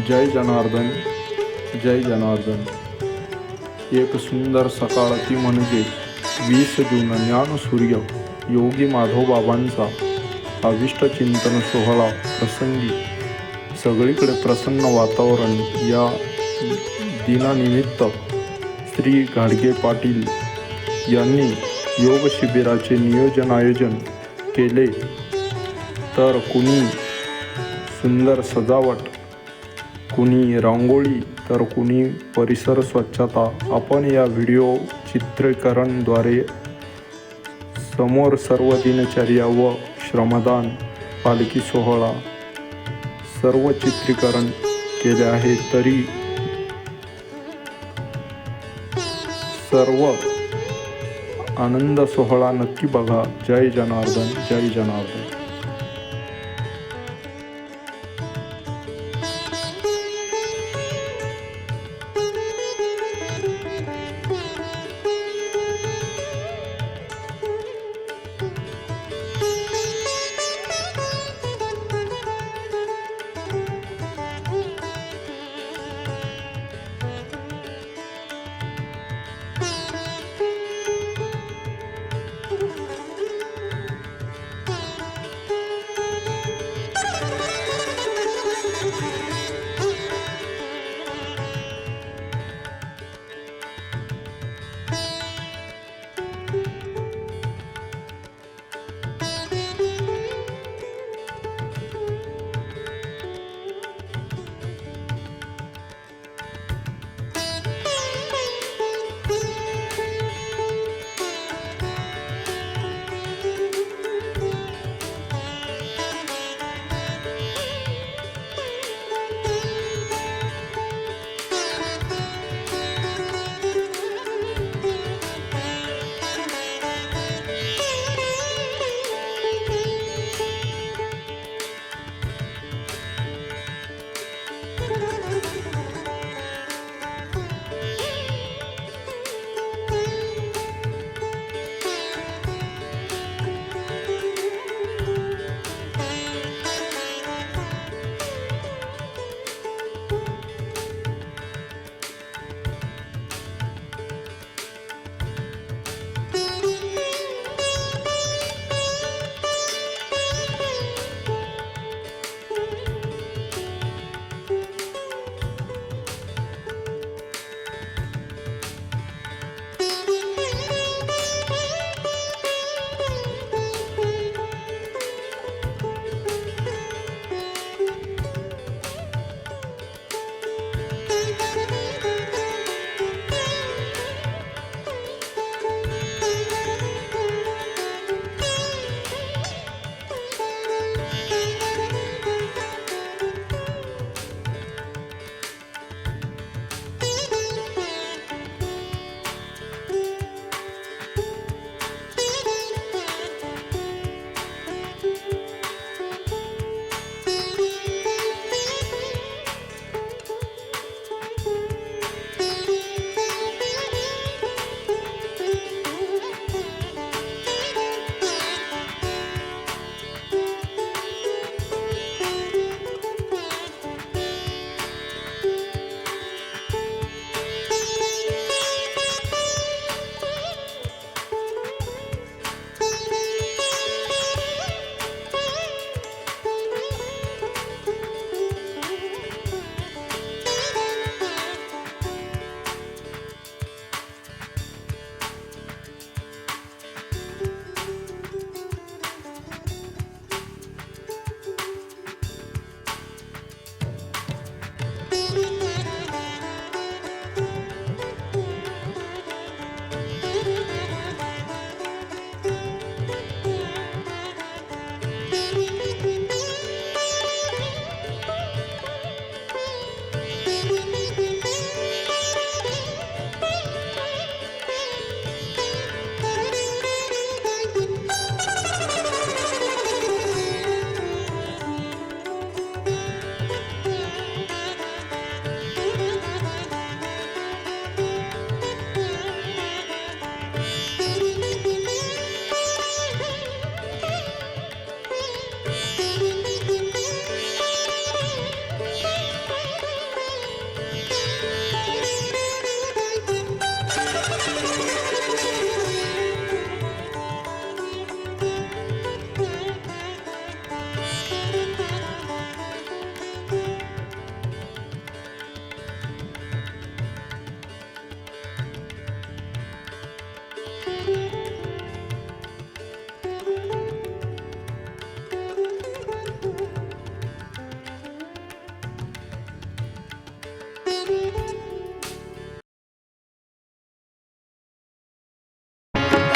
जय जनार्दन, जय जनार्दन. एक सुंदर सकाळ ती म्हणजे 20 जून ज्ञानसूर्य योगी माधवबाबांचा अविष्ट चिंतन सोहळा प्रसंगी सगळीकडे प्रसन्न वातावरण. या दिनानिमित्त श्री घाडगे पाटील यांनी योग शिबिराचे आयोजन केले. तर कुणी सुंदर सजावट, कुणी रांगोळी, तर कुणी परिसर स्वच्छता. आपण या व्हिडिओ चित्रीकरणद्वारे समोर सर्व दिनचर्या व श्रमदान, पालखी सोहळा सर्व चित्रीकरण केले आहे. तरी सर्व आनंद सोहळा नक्की बघा. जय जनार्दन, जय जनार्दन.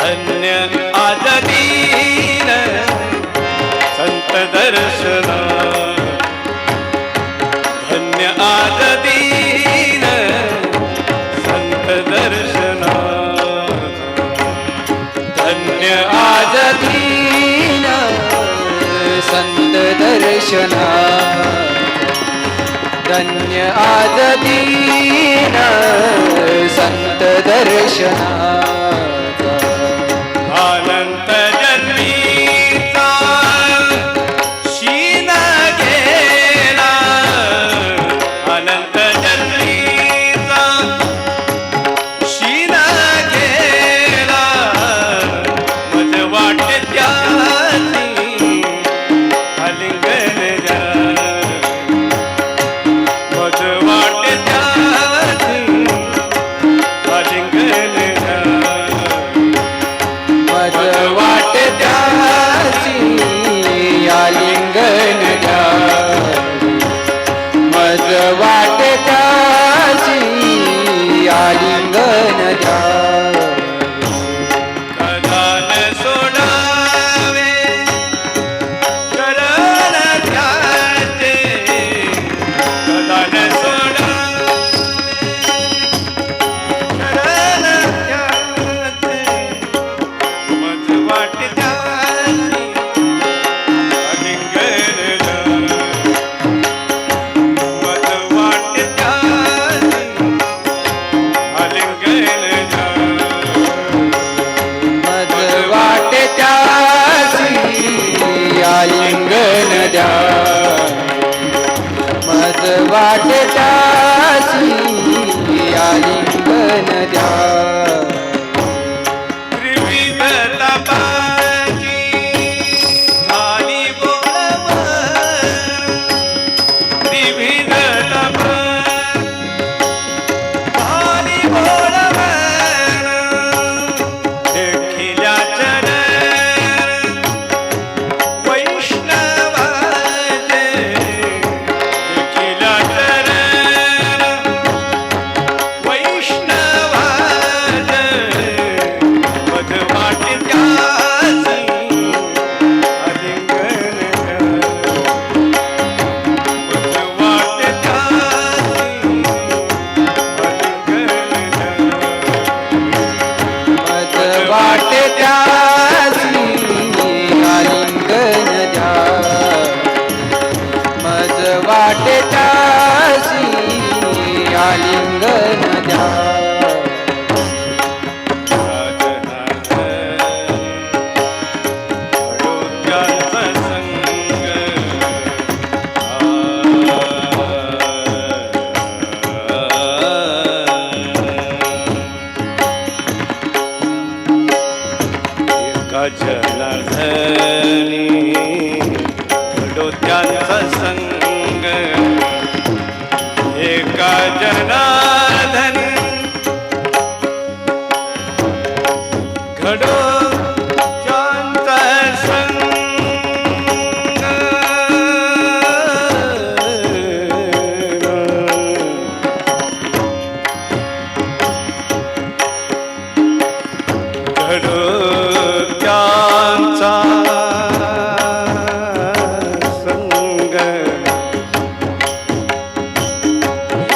धन्य आज दीन संत दर्शन, धन्य आज दीन संत दर्शन, धन्य आज दीन संत दर्शन, धन्य आज दीन संत दर्शन. अनंत जन्मीचा शीन गेला, अनंत जन्मीचा शीन गेला, मज वाटे त्याची आलिंगन द्या, मज वाटे त्याची आलिंगन द्या, मज वाट त्याची आलिंगन द्या, मज वाट त्याची आलिंगन द्या. कदान सोडावे करण त्याचे, कदान सोडावे करण त्याचे, मज वाट त्याची आलिंगन द्या, मज वाट त्याची आलिंगन द्या. मज वाट त्याची आलिंगन द्या, मज वाट त्याची आलिंगन द्या. त्रिविध तपाची झाली बोलवण, त्रिविध तपाची झाली बोलवण, देखिल्या चरण वैष्णवाचे, देखिल्या चरण वैष्णवाचे, मज वाट त्याची आलिंगन द्या, मज वाट त्याची आलिंगन द्या. मज वाट त्याची आलिंगन द्या, मज वाट त्याची आलिंगन द्या. जनार्दनी डोत्यांचा संग, एका जनार्दनी घडो त्यांचा संग, घडो त्यांचा संग,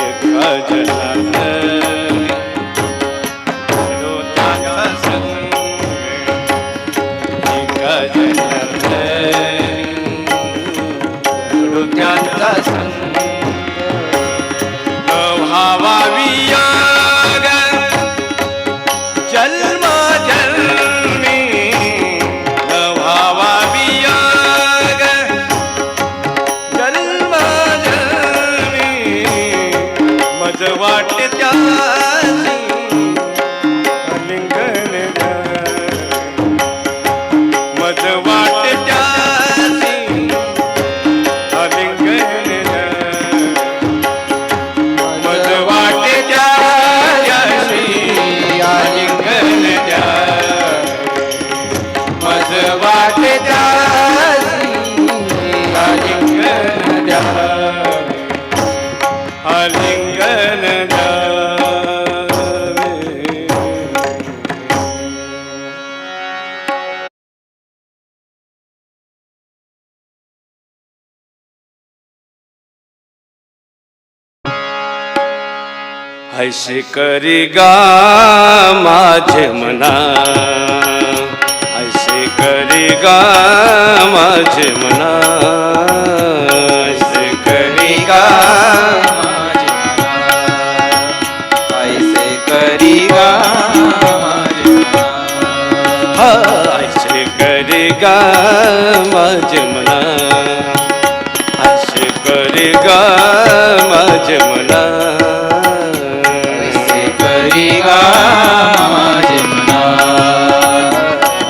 एका जनार्दनी घडो त्यांचा संग, एका जनार्दनी घडो त्यांचा संग. भावा वियोग जन्म जन्मी, भावा वियोग जन्म जन्मी, मज वाट त्याची आलिंगन द्या, मज वाट त्याची आलिंगन द्या, मज वाट त्याची आलिंगन द्या, मज वाट त्याची आलिंगन द्या, आलिंगन ऐसे करी गा माझे मना, ऐसे करी गा माझे मना, ऐसे करी गा ऐसे करी गा ऐसे करी गा माझे मना, ऐसे करी गा माझे मना, करी गा माझे मना,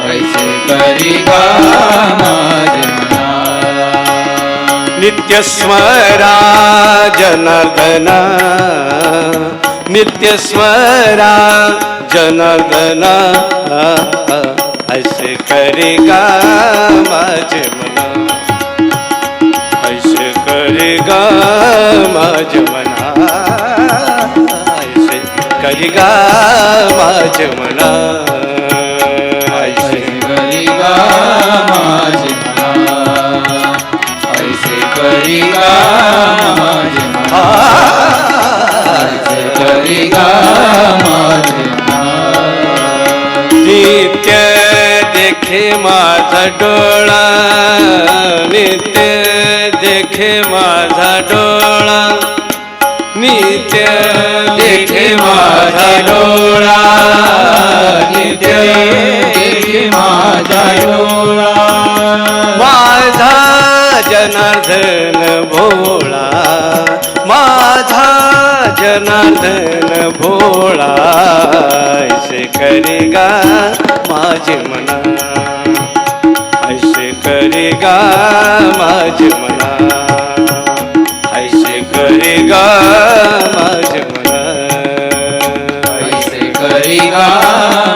ऐसे करी गा माझे मना. नित्य स्मरा जनार्दना, नित्य स्मरा जनार्दना, ऐसे करेगा माझे मना, ऐसे करेगा माझे मना, ऐसे करेगा माझे मना, ऐसे करी गा माझे मना, ऐसे करी गा माझे मना, ऐसे करी गा माझे मना. नित्य देखे माझा डोळा, नित्य देखे माझा डोळा, नित्य देखे माझा डोळा, नित्य देखे माझा डोळा, माझा जनार्दन भोळा, माझा जनार्दन भोळा, ऐसे करेगा माझे मना, ऐसे करेगा माझे मना, ऐसे करेगा माझे मना, ऐसे करी गा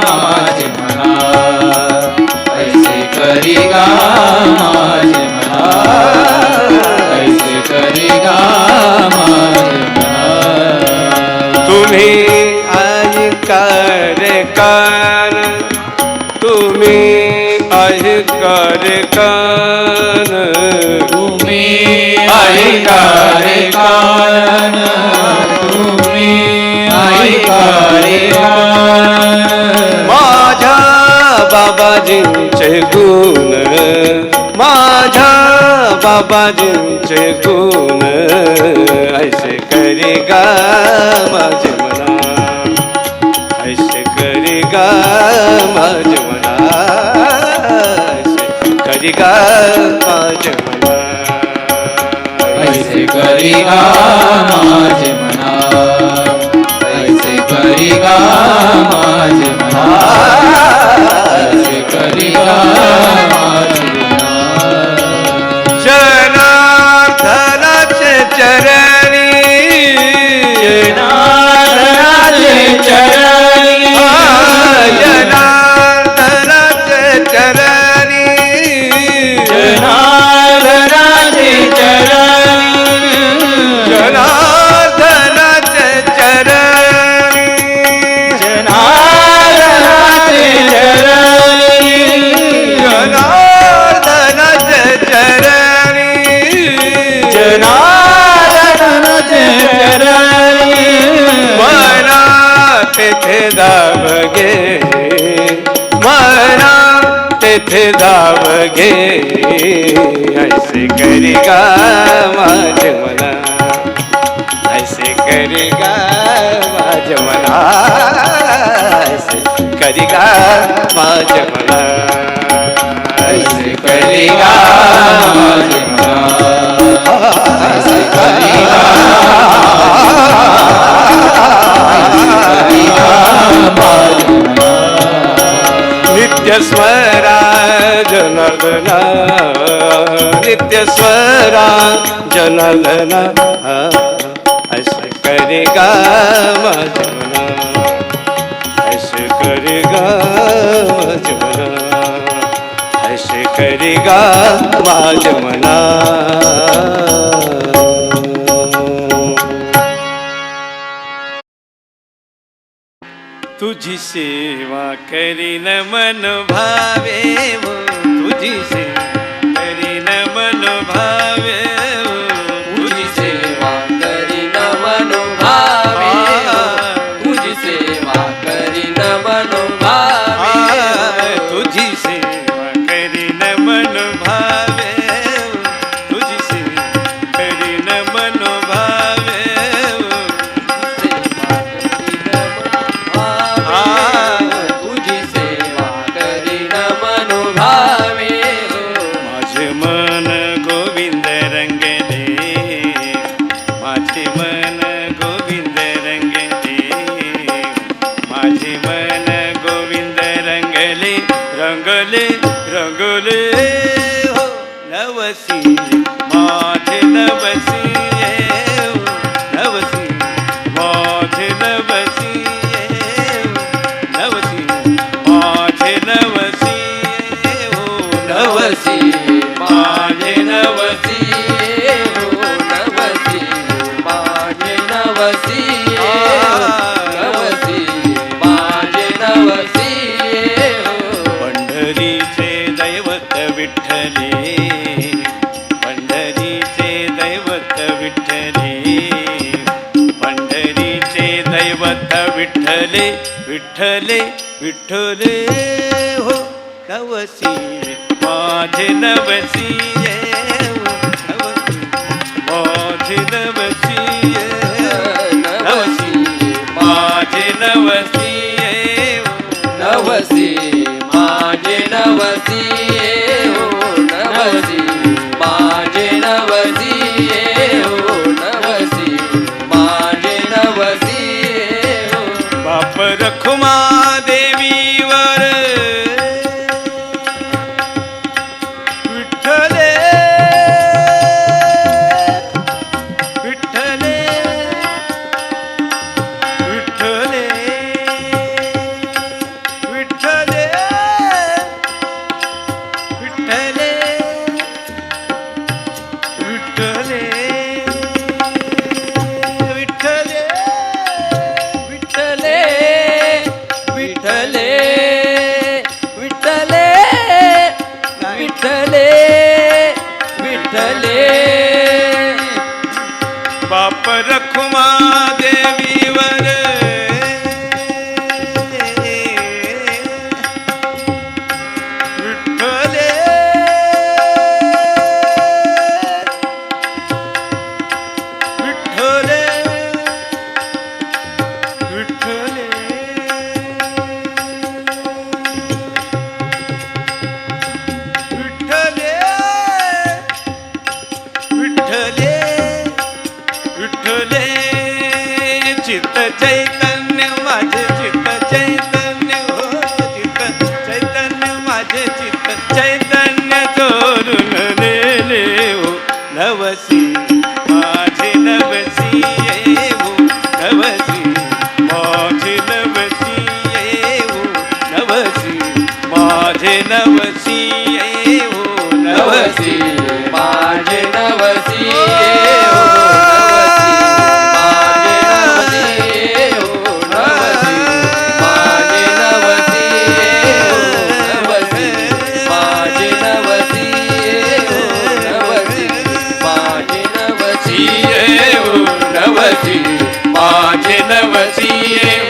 माझे मना, ऐसे करी गा माझे मना, ऐसे करी गा माझे मना. तुम्ही ऐकार कान, तुम्ही ऐकार कान, तुम्ही ऐका रे कान, तुम्ही ऐका रे कान. माझ्या बाबाजींचे गुण, माझ्या बाबाजींचे गुण, ऐसे करेगा माझे मना, ऐसे करेगा माझे मना, ऐसे करेगा माझे मना, ऐसे करी गा माझे मना, ऐसे करी गा माझे मना, ऐसे करी गा माझे मना. जनार्दनाचे चरणी, जनार्दनाचे चरणी, जनार्दनाचे चरणी, जनार्दनाचे चरणी, जनार्दनाचे चरणी, जनार्दनाचे चरणी, जनार्दनाचे चरणी, जनार्दनाचे चरणी. मना तेथे धाव घे, मना तेथे धाव घे, ऐसे करेगा माझे मना, ऐसे करेगा माझे मना, ऐसे करेगा माझे मना, ऐसे करी गा माझे मना, ऐसे करी गा माझे मना. नित्य स्वरा जनार्दना, नित्य स्वरा जनार्दना, ऐसे करेगा माझे मना, ऐसे करेगा माझे मना, ऐसे करेगा माझे मना. तुझी सेवा करीन मन भावे हो, तुझी सेवा करीन मन भावे हो, तुझी सेवा करीन मन भावे तुझी सेवा करीन मन भावे तुझी सेवा करीन मन भावे तुझी सेवा करीन मन भावे तुझी सेवा करीन मन भावे माझे मन गोविंद रंगले, माझे मन गोविंद रंगले, माझे मन गोविंद रंगले, रंगले रंगले हो नवसी माझे नवसी हो, नवसी माझे नवसी हो, नवसी माझे नवसी हो, नवसी माझे नवसी हो नवसी माझे नवसी नवसी माझे नवसी हो पंढरीचे दैवत विठ्ठले, पंढरीचे दैवत विठ्ठले, पंढरीचे दैवत विठ्ठले, विठ्ठले विठ्ठले हो नवसी माझे नवसी हो, नवसी माझे नवसी नवसी माझे नवसी हो, नवसी माझे नवसी हो नवसी माझे नवसी हो नवसी माझे नवसी हो बाप रखुमा देवीवर विठ्ठले, विठ्ठले विठ्ठले विठ्ठले विठ्ठले विठ्ठले विठ्ठले विठ्ठले विठ्ठले विठ्ठले विठ्ठले विठ्ठले बाप रखुमा देवीवर विठ्ठले, विठ्ठले विठ्ठले विठ्ठले विठ्ठले विठ्ठले चित्त चैतन्य माझे चित्त चैतन्य हो, चित्त चैतन्य माझे चित्त चैतन्य चोरून नेले हो नवसी माझे नवसी हो, नवसी माझे नवसी हो, नवसी माझे नवसी हो, नवसी माझे नवसी हो नवसी माझे नवसी हो नवसी माझे नवसी हो नवसी माझे नवसी हो नवसी माझे नवसी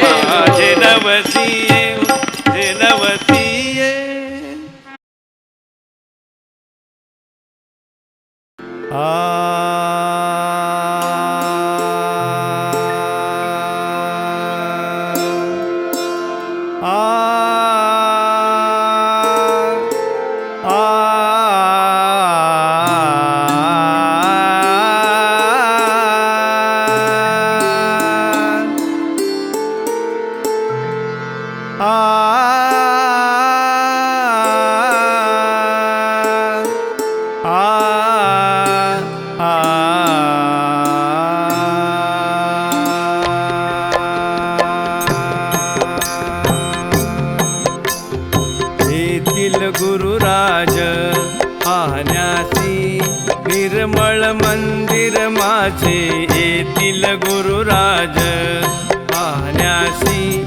माझे नवसी माझे नवसी येतील गुरुराज पाहण्यासी निर्मळ मंदिर माझे येतील गुरुराज पाहण्यासी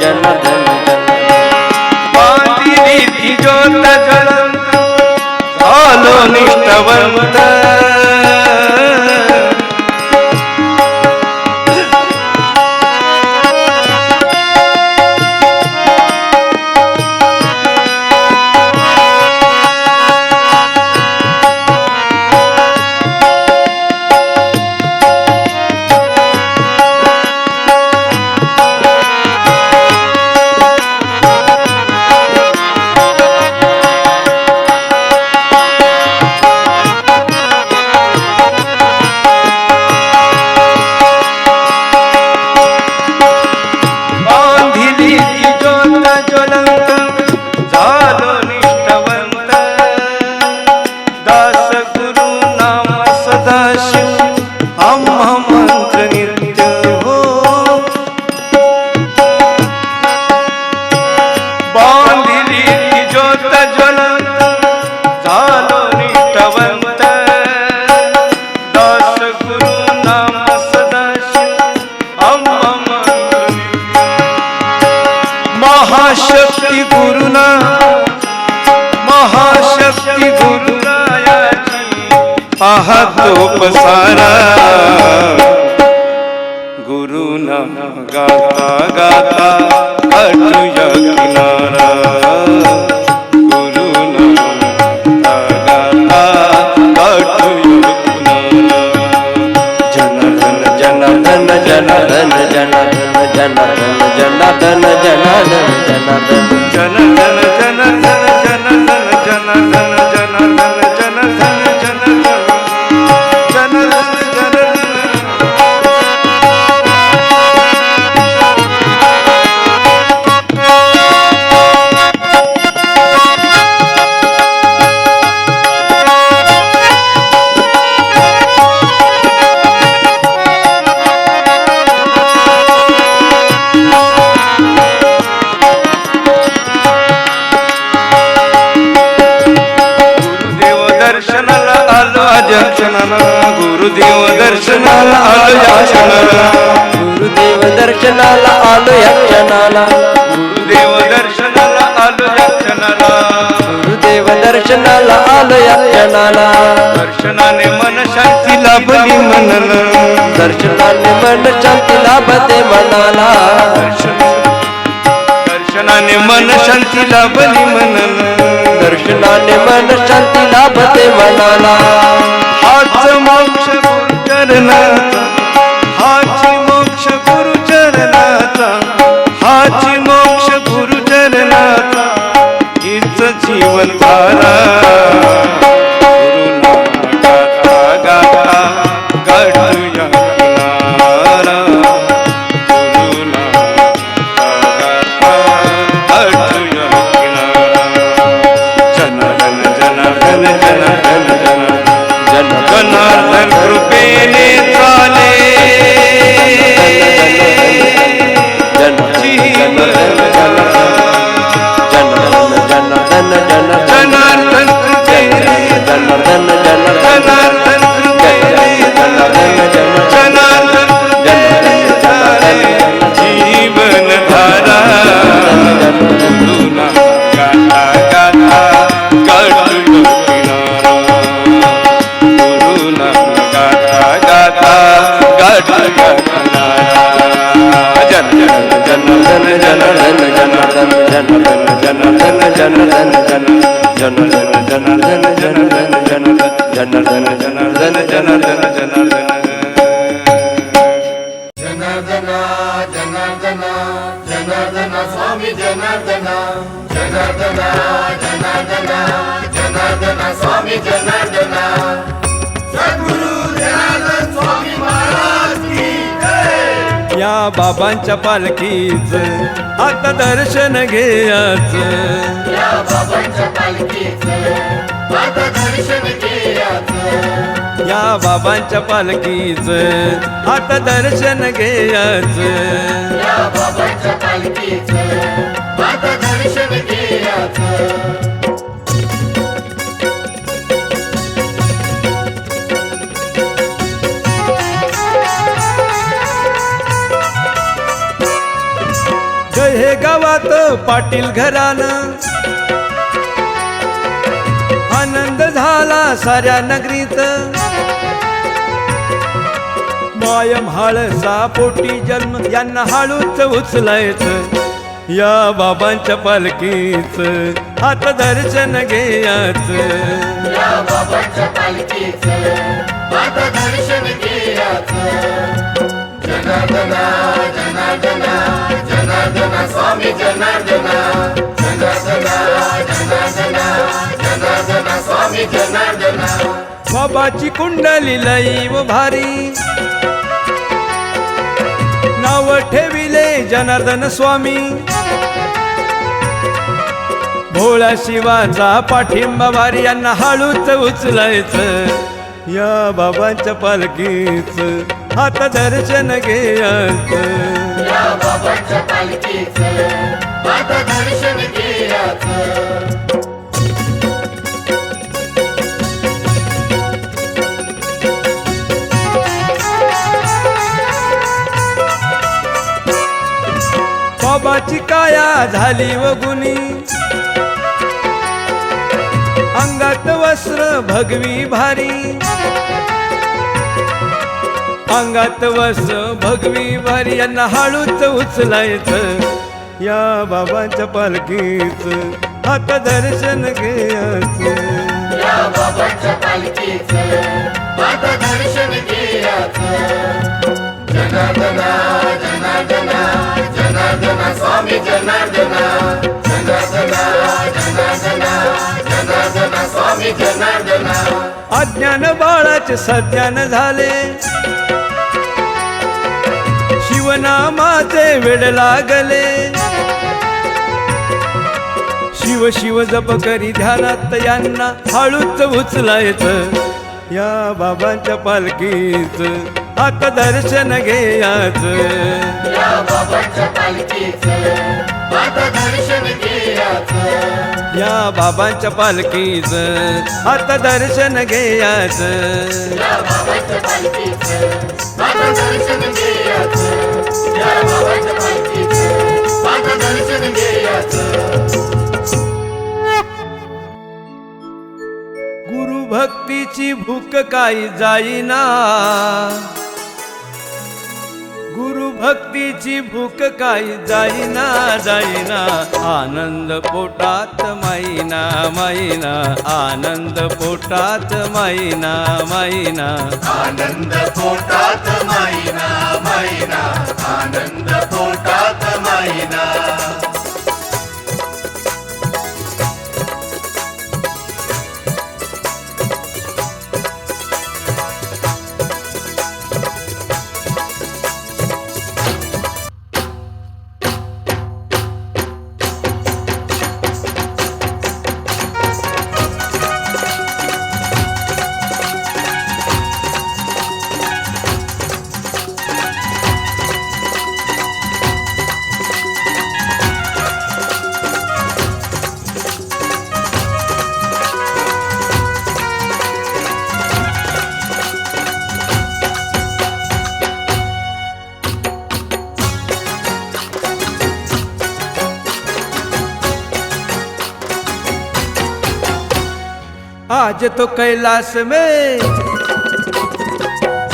जनार्दन बांधिली ती ज्योत ज्वलंत झालो निष्ठवंत महाशक्ती गुरुना महाशक्ती गुरुरायाची पाहतो पसारा गुरुना गाता गाता अटूया किनारा गुरुना गाता अटूया किनारा जनार्दन जनार्दन जनार्दन जनार्दन जनार्दन जनार्दन जनार्दन जनार्दन जनार्दन जनार्दन जनार्दन जनार्दन जनार्दन जनार्दन जनार्दन जनार्दन गुरुदेव दर्शनाला आलो या क्षणाला गुरुदेव दर्शनाला आलो या क्षणाला गुरुदेव दर्शनाला आलो या क्षणाला गुरुदेव दर्शनाला आलो या क्षणाला दर्शनाने मन शांती लाभली मनला दर्शनाने मन शांती लाभते मनाला दर्शनाने मन शांती लाभली मनला दर्शनाने मन शांती लाभते मनाला हाच मोक्ष गुरुचरणाचा हाच मोक्ष गुरुचरणाचा हाच मोक्ष गुरुचरणाचा हीच जीवनधारा गुरुनाम गाता गाता गाठूया किनारा गुरुनाम गाता गाठूया किनारा जनार्दन जनार्दन जनार्दन जनार्दन जनार्दन कृपेने चाले जीवन जनार्दन कृपेने जनार्दन कृपेने जनार्दन कृपेने चाले जीवन धारा गुरुना गाता गाता गाठूया किनारा गुरुना गाता गाता गाठूया किनारा जनार्दन जनार्दन जनार्दन जनार्दन जनार्दन जनार्दन जनार्दन जनार्दन जनार्दन जनार्दन जनार्दन जनार्दन जनार्दन जनार्दना जनार्दना जनार्दना स्वामी जनार्दना जनार्दना जनार्दना जनार्दना स्वामी जनार्दना सद्गुरु जनार्दन स्वामी महाराज की जय। या बाबांच्या पालखीच आता दर्शन घेयाच या बाबांच्या पालखीचं आता दर्शन घ्यायचं या बाबांच्या पालखीच आता दर्शन घेयाच या बाबांच्या पालखीचं आता दर्शन घ्यायचं जय हे गावात पाटील घरानं आनंद झाला साऱ्या नगरीत माय म्हाळसा पोटी जन्म यांना हाळूच उचलायचं या बाबांच्या पालखीच हात दर्शन घ्यायचं या बाबांच्या पालखीचं आता दर्शन घ्यायचं जनार्दना जनार्दना जनार्दना स्वामी जनार्दना जनार्दना जनार्दना जनार्दना स्वामी जनार्दना बाबाची कुंडली लई व भारी नाव ठेविले जनार्दन स्वामी भोळा शिवाचा पाठिंबा भारी यांना हाळूच उचलायचं या बाबांच्या पालखीच हात दर्शन घ्यायचं या बाबांच्या पालखीचं आता दर्शन घ्यायचं बाबाची काया झाली व गुणी अंगात वस्त्र भगवी भारी अंगात वस्त्र भगवी भारी यांना हाळूच उचलायचं या बाबांच्या पालखीच हात दर्शन घ्यायचं या बाबांच्या पालखीचं आता दर्शन घ्यायचं जनार्दना जनार्दना जनार्दना स्वामी जनार्दना जनार्दना जनार्दना जनार्दना स्वामी जनार्दना अज्ञान बाळाचे सज्ञान झाले शिवनामाचे वेड लागले शिव शिव जप करी ध्यानात यांना हाळूच उचलायचं या बाबांच्या पालखीच आता दर्शन घ्यायचं या बाबांच्या पालखीचं आता दर्शन घ्यायचं या बाबांच्या पालखीच आता दर्शन घ्यायचं या बाबांच्या पालखीचं आता दर्शन घ्यायचं या बाबांच्या पालखीचं आता दर्शन घ्यायचं गुरु भक्तीची भूक काही जाईना गुरु भक्तीची भूक काही जाईना जाईना आनंद पोटात माईना माईना आनंद पोटात माईना माईना आनंद पोटात माईना माईना आनंद पोटात माईना आज तो कैलाश में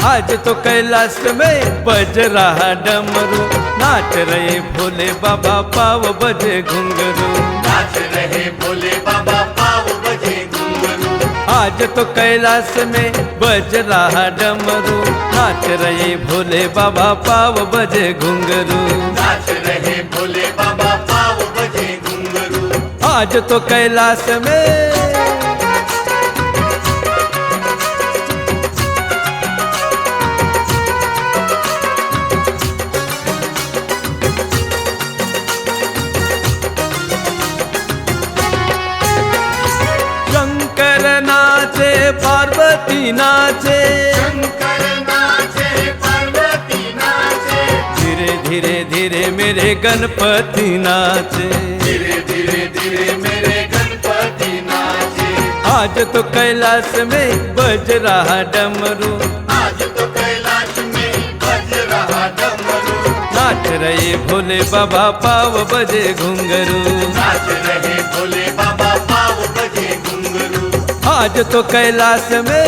आज तो कैलाश में बज रहा डमरू नाच रहे भोले बाबा पाव बजे घुंघरू नाच रहे भोले बाबा पाव बजे घुंघरू आज तो कैलाश में बज रहा डमरू नाच रहे भोले बाबा पाव बजे घुंघरू नाच रहे भोले बाबा पाव बजे घुंघरू आज तो कैलाश में शंकर नाचे पार्वती नाचे शंकर नाचे पार्वती नाचे धीरे धीरे धीरे मेरे गणपति नाचे धीरे धीरे धीरे मेरे गणपति नाचे आज तो कैलाश में बज रहा डमरू आज तो कैलाश में बज रहा डमरू नाच रहे भोले बाबा पाव बजे घुंघरू नाच रहे भोले बाबा पाव बजे घुंघरू आज तो कैलाश में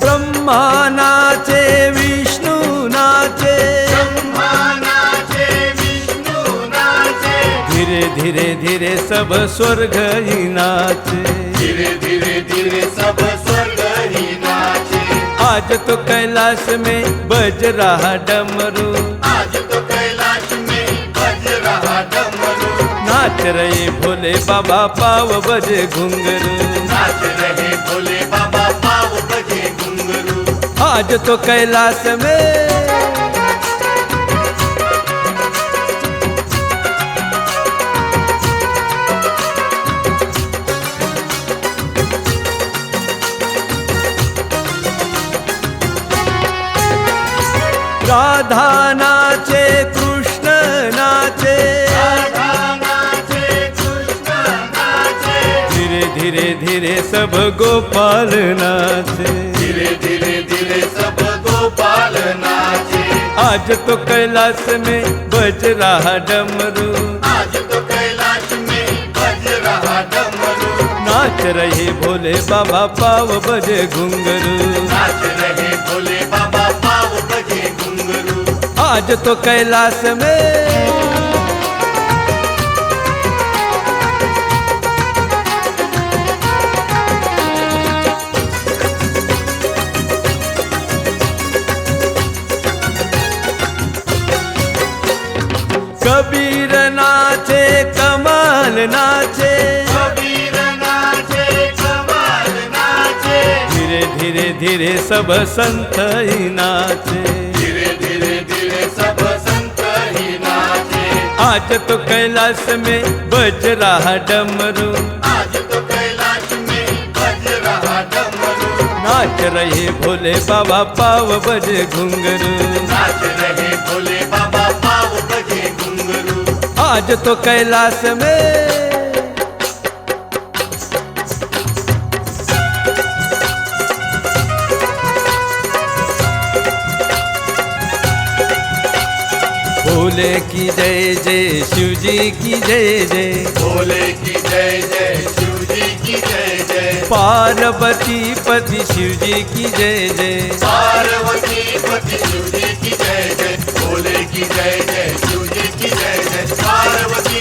ब्रह्मा नाचे विष्णु नाचे ब्रह्मा नाचे विष्णु नाचे धीरे धीरे धीरे सब स्वर्ग ही नाचे धीरे धीरे धीरे सब स्वर्ग ही नाचे आज तो कैलाश में बज रहा डमरू आज तो कैलाश में बज रहा डमरू नाच रहे भोले बाबा पाव बजे घुंघरू नाच रहे भोले बाबा पाव बजे घुंघरू आज तो कैलाश में राधा नाचे कृष्ण नाचे राधा नाचे कृष्ण नाचे धीरे धीरे धीरे सब गोपाल नाचे धीरे धीरे धीरे सब गोपाल नाचे आज तो कैलाश में बज रहा डमरू आज तो कैलाश में बज रहा डमरू नाच रहे भोले बाबा पाव बजे घुंघरू नाच रहे भोले बाबा पाव बजे घुंघरू आज तो कैलाश में कबीर नाचे कमाल नाचे कबीर नाचे कमाल नाचे धीरे धीरे धीरे सब संत ही नाचे धीरे धीरे धीरे सब संत ही नाचे आज तो कैलाश में बज रहा डमरू आज तो कैलाश में बज रहा डमरू नाच रहे भोले बाबा पाव बजे घुंघरू नाच रहे भोले बाबा पाव बजे घुंघरू आज तो कैलाश में भोले की जय जय शिव जी की जय जय भोले की जय जय शिव जी की जय जय पार्वती पति शिव जी की जय जय पार्वती पति शिव जी की जय जय भोले की जय जय शिव जी की जय जय पार्वती